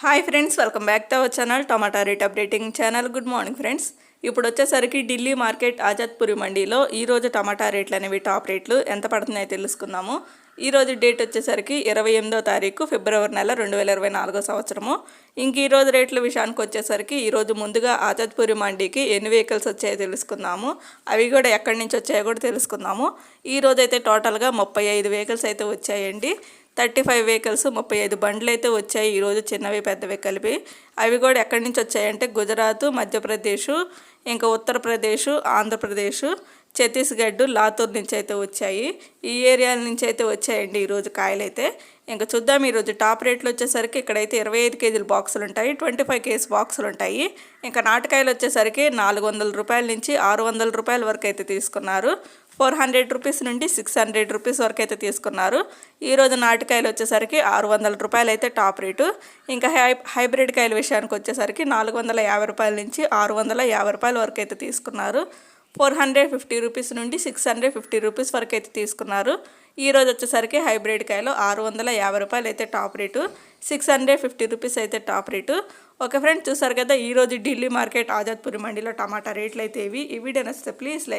Hi friends, welcome back to our channel tomato rate updating channel. Good morning friends. ఇప్పుడు వచ్చేసరికి Delhi market ఆజాద్పురి మండీలో ఈరోజు టమాటా రేట్లు అనేవి టాప్ రేట్లు ఎంత పడుతున్నాయో తెలుసుకుందాము. ఈరోజు డేట్ వచ్చేసరికి 28వ తారీఖు ఫిబ్రవరి నెల 2024 సంవత్సరము. ఇంక ఈరోజు రేట్ల విషయానికి వచ్చేసరికి ఈరోజు ముందుగా ఆజాద్పురి మండీకి ఎన్ని వెహికల్స్ వచ్చాయో తెలుసుకుందాము. అవి కూడా ఎక్కడి నుంచి వచ్చాయో కూడా తెలుసుకుందాము. ఈరోజు అయితే టోటల్గా 35 వెహికల్స్ అయితే వచ్చాయండి. 35 వెహికల్స్ 35 బండ్లు అయితే వచ్చాయి ఈరోజు, చిన్నవి పెద్దవి కలిపి. అవి కూడా ఎక్కడి నుంచి వచ్చాయంటే గుజరాత్, మధ్యప్రదేశ్, ఇంకా ఉత్తరప్రదేశ్, ఆంధ్రప్రదేశ్, ఛత్తీస్గఢ్, లాతూర్ నుంచి అయితే వచ్చాయి. ఈ ఏరియాల నుంచి అయితే వచ్చాయండి ఈరోజు కాయలు అయితే. ఇంకా చూద్దాం. ఈరోజు టాప్ రేట్లు వచ్చేసరికి ఇక్కడైతే 25 కేజీల బాక్సులు ఉంటాయి, 25 కేజీ బాక్సులు ఉంటాయి. ఇంకా నాటుకాయలు వచ్చేసరికి 400 రూపాయల నుంచి 600 రూపాయల వరకు అయితే తీసుకున్నారు. 400 రూపీస్ నుండి 600 రూపీస్ వరకు అయితే తీసుకున్నారు. ఈరోజు నాటుకాయలు వచ్చేసరికి 600 రూపాయలు అయితే టాప్ రేటు. ఇంకా హైబ్రిడ్ కాయల విషయానికి వచ్చేసరికి 450 రూపాయల నుంచి 650 రూపాయల వరకు అయితే తీసుకున్నారు. 450 రూపీస్ నుండి 650 రూపీస్ వరకు అయితే తీసుకున్నారు. ఈరోజు వచ్చేసరికి హైబ్రిడ్ కాయలు 650 రూపాయలు అయితే టాప్ రేటు, 650 రూపీస్ అయితే టాప్ రేటు. ఓకే ఫ్రెండ్స్, చూసారు కదా ఈరోజు ఢిల్లీ మార్కెట్ ఆజాద్పురి మండీలో టమాటా రేట్లు అయితే ఇవి. ఈ వీడియో నచ్చితే ప్లీజ్ లైక్